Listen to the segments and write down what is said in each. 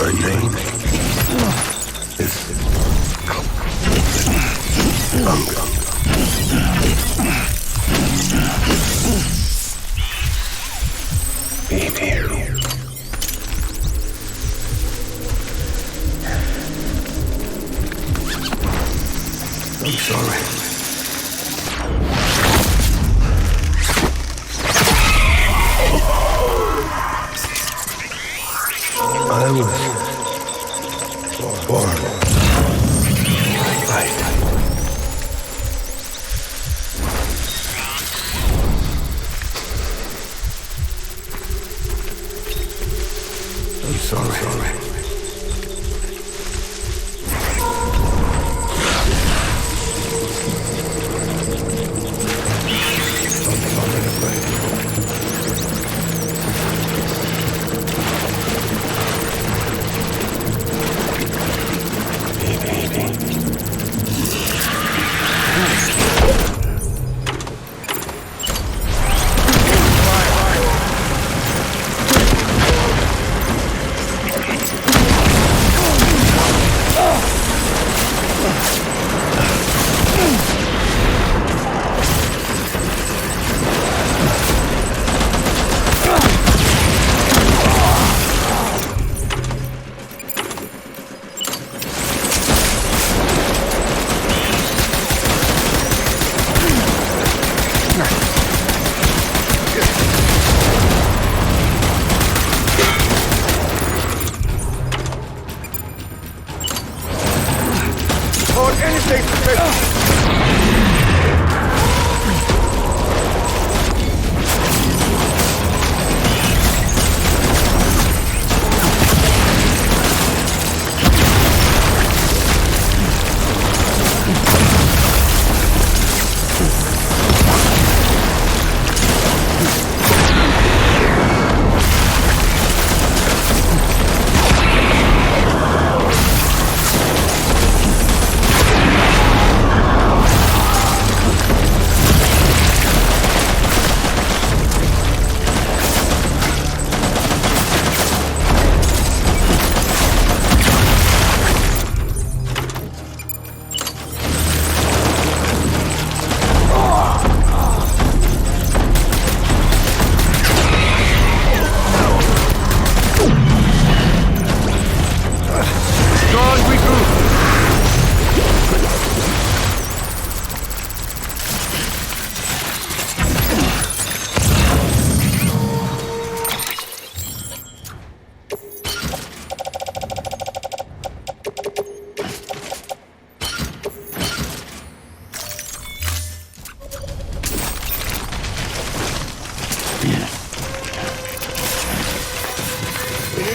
Her name is Hunger. Be here. I'm sorry. I was born right. I'm sorry.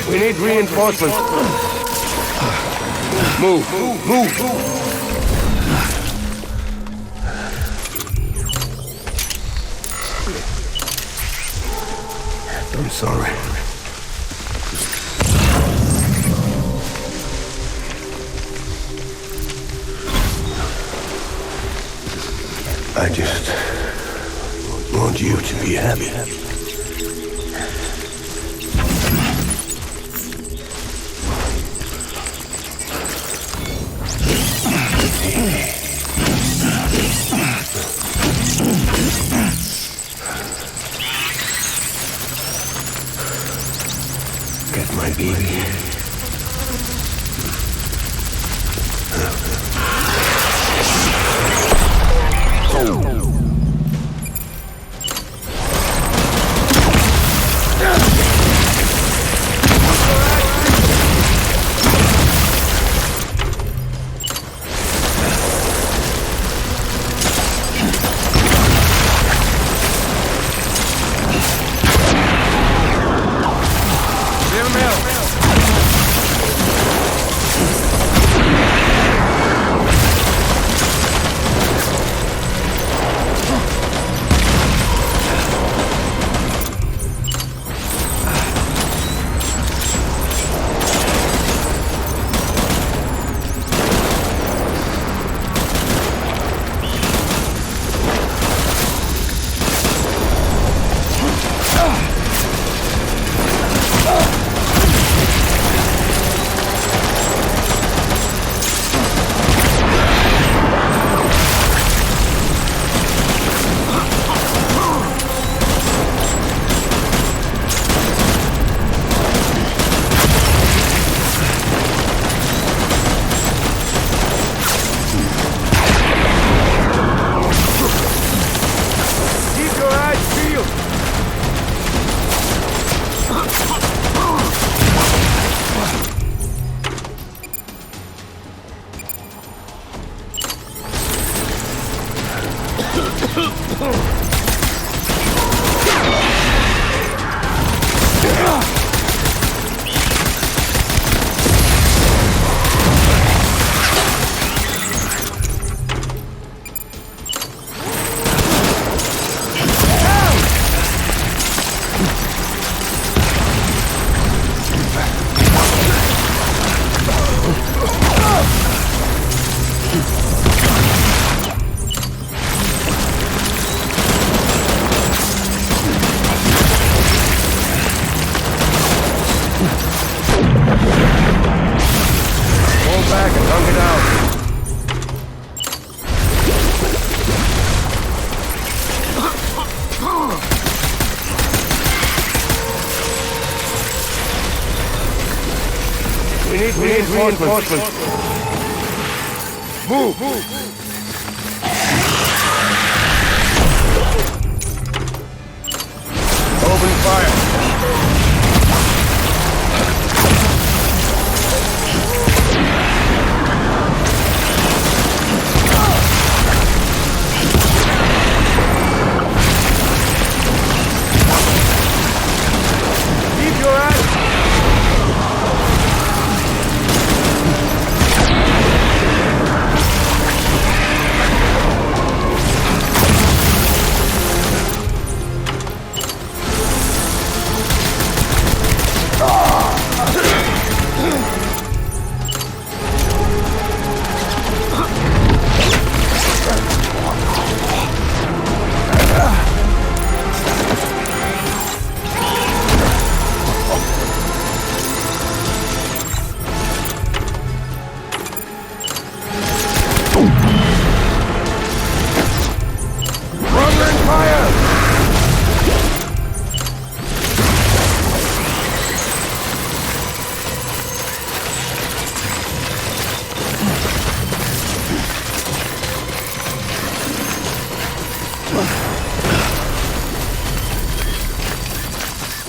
We need reinforcements. Move. I'm sorry. I just want you to be happy. Get my baby. Give him help. need reinforcements. Move! Open fire! Keep your eyes!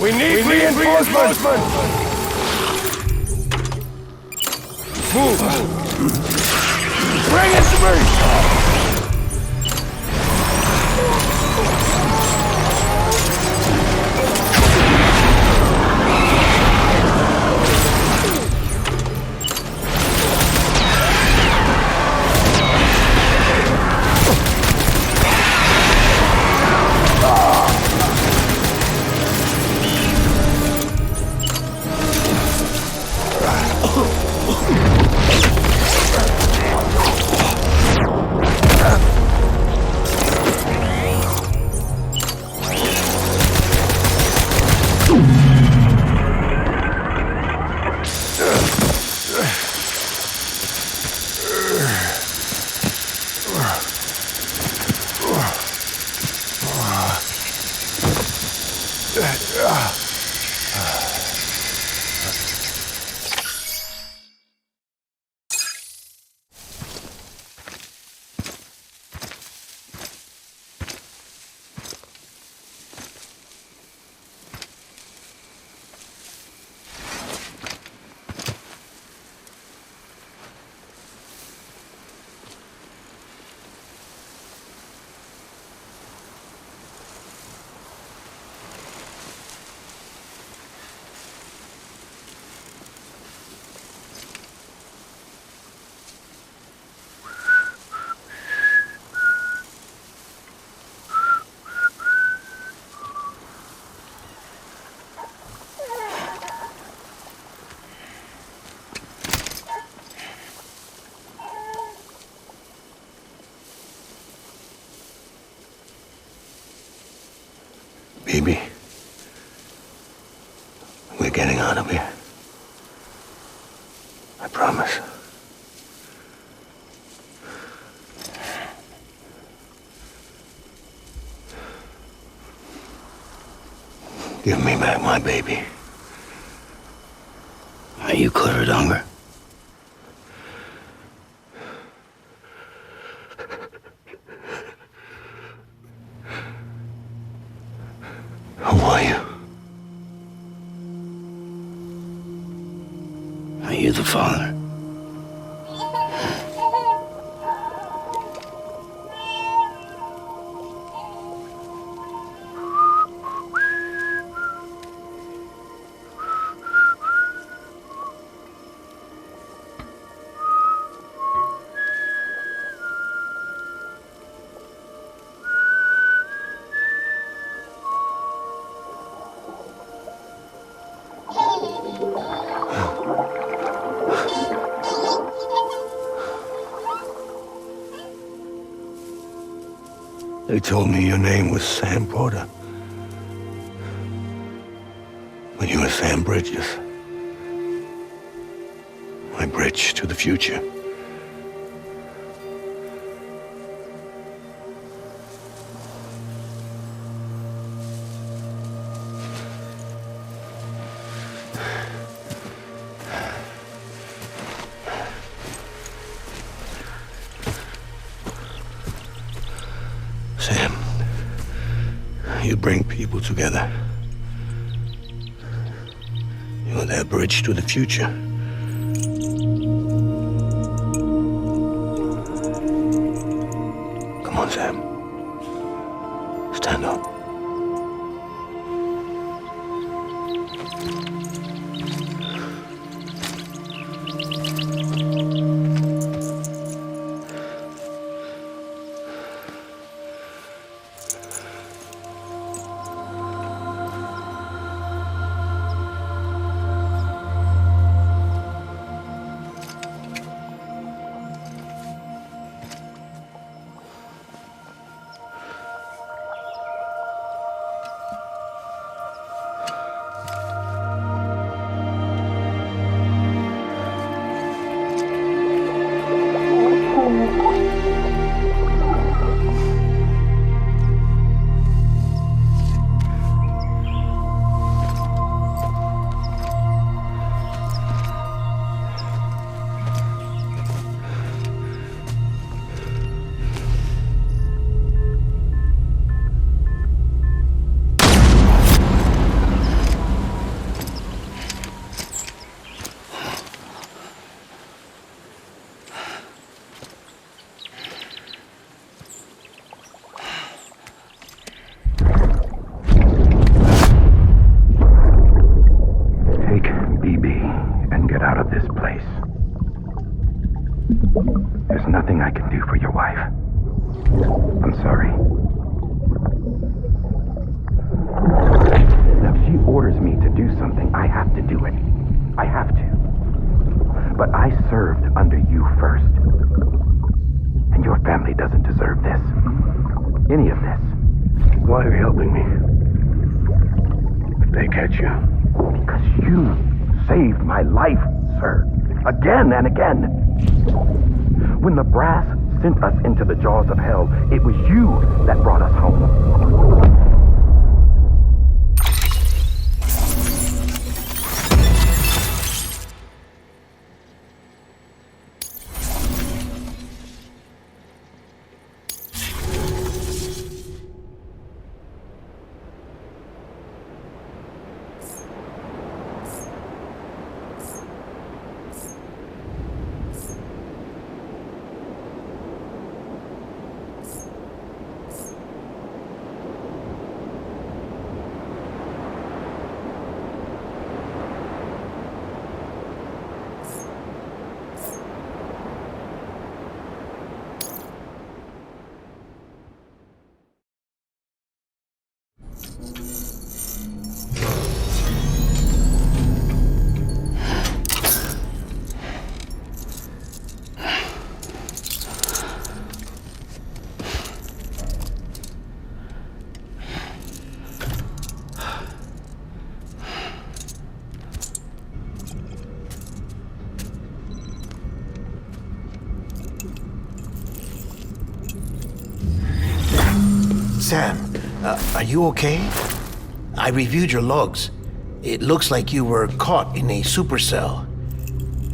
We need reinforcements! Move! Bring it to me! Baby, we're getting out of here. I promise. Give me back my baby. Are you clear of hunger? Who are you? Are you the father? They told me your name was Sam Porter. But you were Sam Bridges. My bridge to the future. Sam, you bring people together. You're their bridge to the future. Come on, Sam. Stand up. Again and again. When the brass sent us into the jaws of hell, it was you that brought us home. Sam, are you okay? I reviewed your logs. It looks like you were caught in a supercell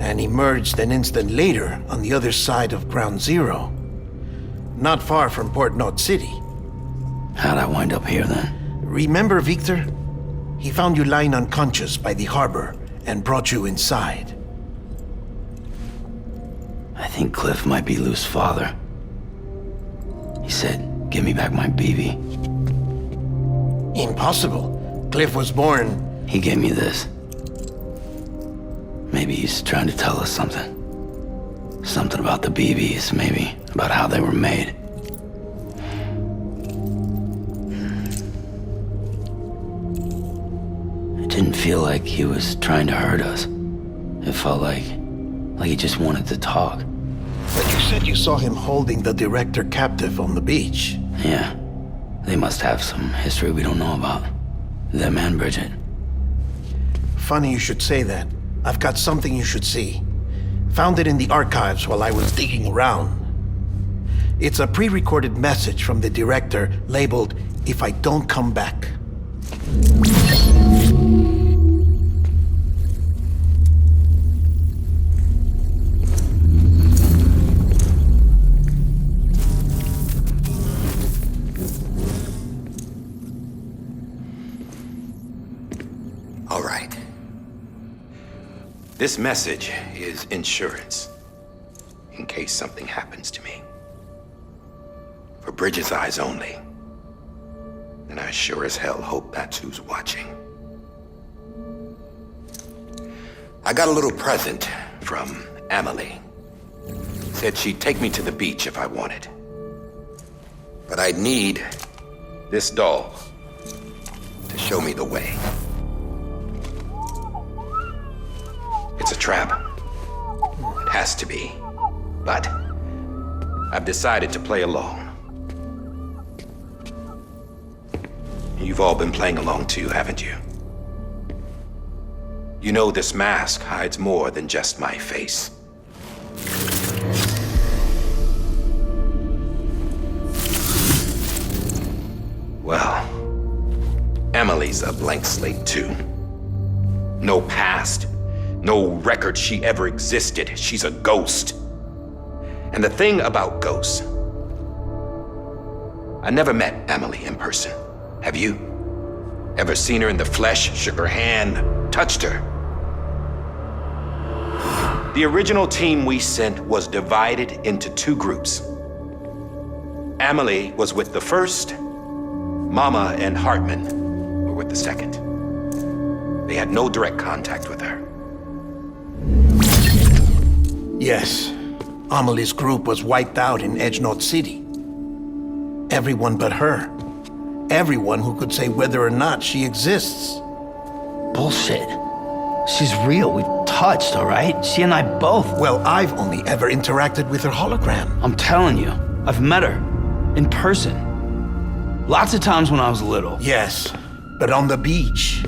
and emerged an instant later on the other side of Ground Zero. Not far from Port Knot City. How'd I wind up here then? Remember Victor? He found you lying unconscious by the harbor and brought you inside. I think Cliff might be Lou's father. He said, "Give me back my BB." Impossible. Cliff was born... He gave me this. Maybe he's trying to tell us something. Something about the BBs, maybe. About how they were made. It didn't feel like he was trying to hurt us. It felt like he just wanted to talk. But you said you saw him holding the director captive on the beach. Yeah. They must have some history we don't know about. Them and Bridget. Funny you should say that. I've got something you should see. Found it in the archives while I was digging around. It's a pre-recorded message from the director labeled, "If I don't come back." This message is insurance, in case something happens to me. For Bridget's eyes only. And I sure as hell hope that's who's watching. I got a little present from Amelie. Said she'd take me to the beach if I wanted. But I'd need this doll to show me the way. It's a trap. It has to be. But I've decided to play along. You've all been playing along too, haven't you? You know this mask hides more than just my face. Well, Emily's a blank slate too. No past, no record she ever existed. She's a ghost. And the thing about ghosts, I never met Emily in person. Have you? Ever seen her in the flesh, shook her hand, touched her? The original team we sent was divided into two groups. Amelie was with the first, Mama and Hartman were with the second. They had no direct contact with her. Yes, Amelie's group was wiped out in Edgenorth City. Everyone but her. Everyone who could say whether or not she exists. Bullshit. She's real. We've touched, all right? She and I both. Well, I've only ever interacted with her hologram. I'm telling you, I've met her. In person. Lots of times when I was little. Yes, but on the beach.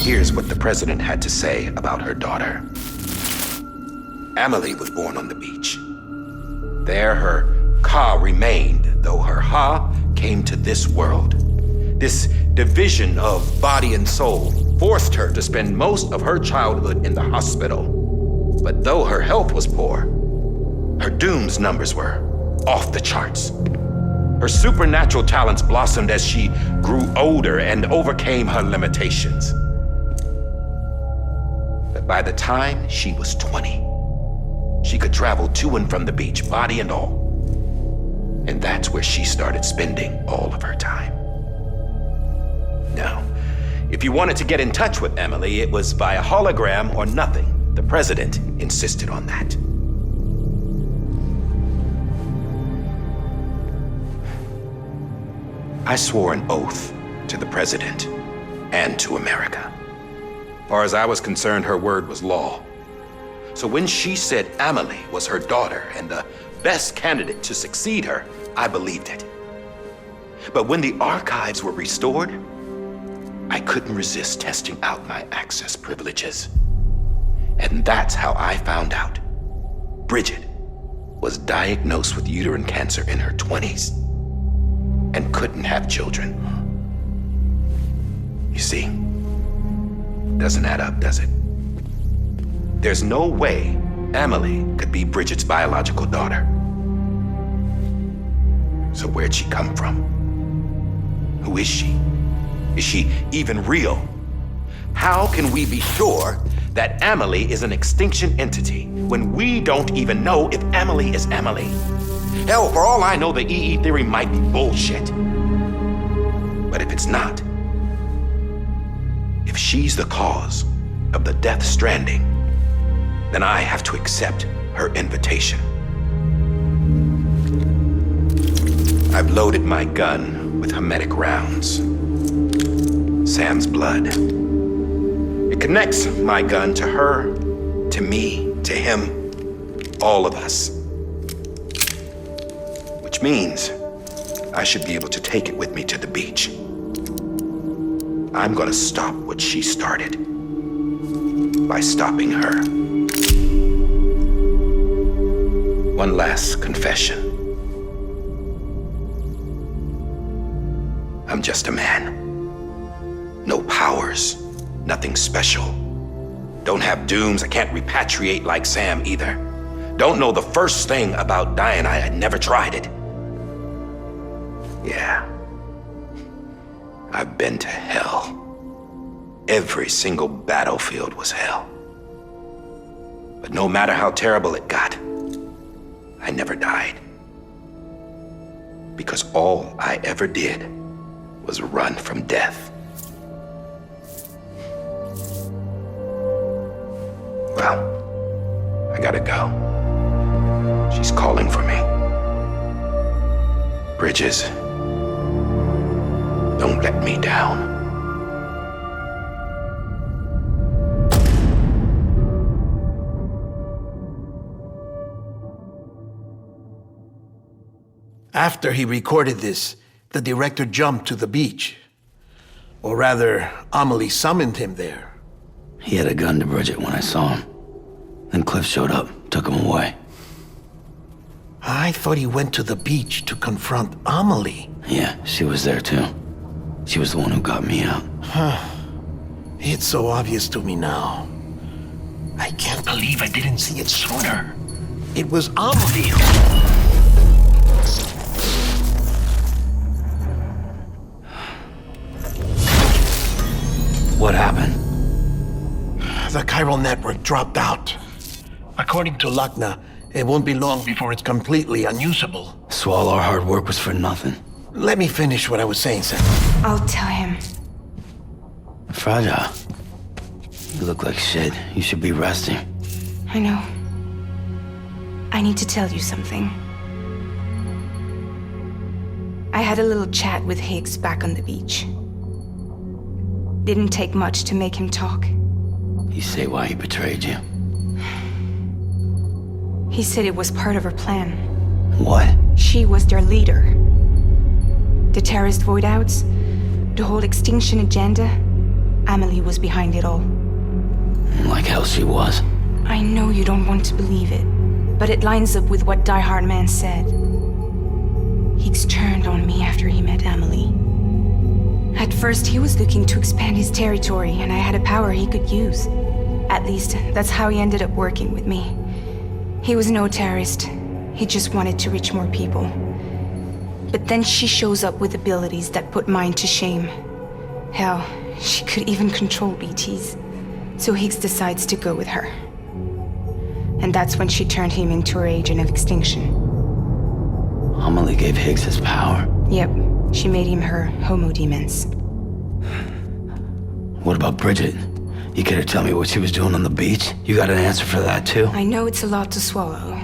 Here's what the president had to say about her daughter. Amelie was born on the beach. There her Ka remained, though her Ha came to this world. This division of body and soul forced her to spend most of her childhood in the hospital. But though her health was poor, her Doom's numbers were off the charts. Her supernatural talents blossomed as she grew older and overcame her limitations. But by the time she was 20, she could travel to and from the beach, body and all. And that's where she started spending all of her time. Now, if you wanted to get in touch with Emily, it was via hologram or nothing. The president insisted on that. I swore an oath to the president and to America. As far as I was concerned, her word was law. So when she said Amelie was her daughter and the best candidate to succeed her, I believed it. But when the archives were restored, I couldn't resist testing out my access privileges. And that's how I found out Bridget was diagnosed with uterine cancer in her 20s and couldn't have children. You see, doesn't add up, does it? There's no way Amelie could be Bridget's biological daughter. So where'd she come from? Who is she? Is she even real? How can we be sure that Amelie is an extinction entity when we don't even know if Amelie is Amelie? Hell, for all I know, the EE theory might be bullshit. But if it's not, if she's the cause of the Death Stranding, then I have to accept her invitation. I've loaded my gun with hermetic rounds. Sam's blood. It connects my gun to her, to me, to him, all of us. Which means I should be able to take it with me to the beach. I'm gonna stop what she started by stopping her. One last confession. I'm just a man. No powers, nothing special. Don't have dooms, I can't repatriate like Sam either. Don't know the first thing about dying, I had never tried it. Yeah, I've been to hell. Every single battlefield was hell. But no matter how terrible it got, I never died. Because all I ever did was run from death. Well, I gotta go. She's calling for me. Bridges, don't let me down. After he recorded this, the director jumped to the beach. Or rather, Amelie summoned him there. He had a gun to Bridget when I saw him. Then Cliff showed up, took him away. I thought he went to the beach to confront Amelie. Yeah, she was there too. She was the one who got me out. It's so obvious to me now. I can't believe I didn't see it sooner. It was Amelie. What happened? The chiral network dropped out. According to Lachna, it won't be long before it's completely unusable. So all our hard work was for nothing. Let me finish what I was saying, Sam. I'll tell him. Fragile. You look like shit. You should be resting. I know. I need to tell you something. I had a little chat with Higgs back on the beach. Didn't take much to make him talk. You say why he betrayed you? He said it was part of her plan. What? She was their leader. The terrorist voidouts, the whole extinction agenda, Amelie was behind it all. Like hell she was. I know you don't want to believe it, but it lines up with what Die Hard Man said. Higgs turned on me after he met Amelie. At first, he was looking to expand his territory, and I had a power he could use. At least, that's how he ended up working with me. He was no terrorist. He just wanted to reach more people. But then she shows up with abilities that put mine to shame. Hell, she could even control BTs. So Higgs decides to go with her. And that's when she turned him into her agent of extinction. Amelie gave Higgs his power. Yep, she made him her Homo Demens. What about Bridget? You care to tell me what she was doing on the beach? You got an answer for that too? I know it's a lot to swallow.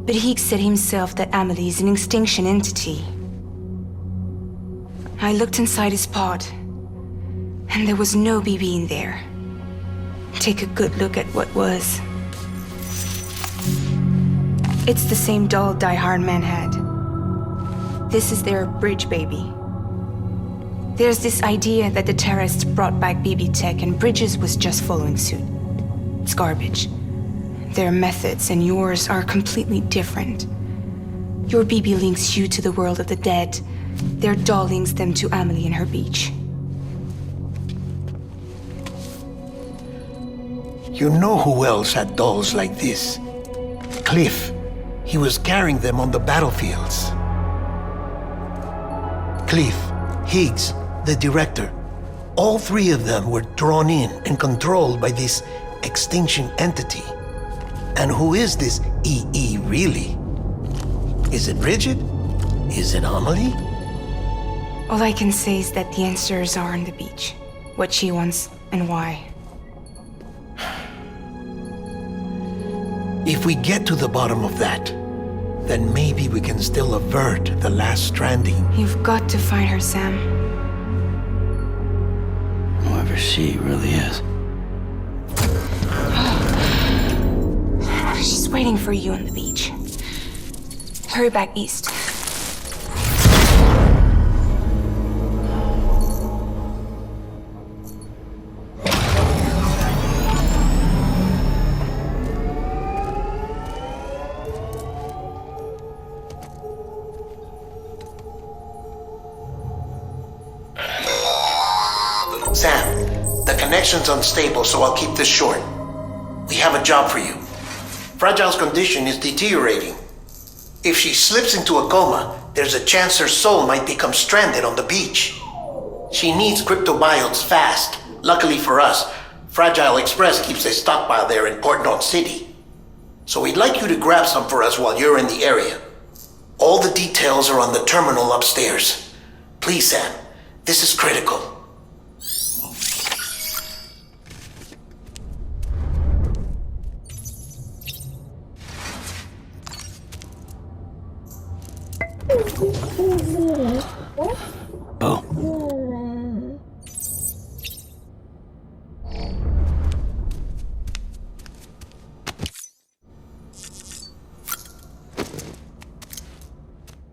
But Higgs said himself that Amelie is an extinction entity. I looked inside his pod, and there was no BB in there. Take a good look at what was. It's the same doll Die Hard Man had. This is their bridge baby. There's this idea that the terrorists brought back BB tech and Bridges was just following suit. It's garbage. Their methods and yours are completely different. Your BB links you to the world of the dead. Their doll links them to Amelie and her beach. You know who else had dolls like this? Cliff. He was carrying them on the battlefields. Cliff, Higgs, the director. All three of them were drawn in and controlled by this extinction entity. And who is this EE really? Is it Bridget? Is it Amelie? All I can say is that the answers are on the beach. What she wants and why. If we get to the bottom of that, then maybe we can still avert the last stranding. You've got to find her, Sam. Whoever she really is. She's waiting for you on the beach. Hurry back east. Sam, the connection's unstable, so I'll keep this short. We have a job for you. Fragile's condition is deteriorating. If she slips into a coma, there's a chance her soul might become stranded on the beach. She needs cryptobiotes fast. Luckily for us, Fragile Express keeps a stockpile there in Port North City. So we'd like you to grab some for us while you're in the area. All the details are on the terminal upstairs. Please, Sam, this is critical. Boom.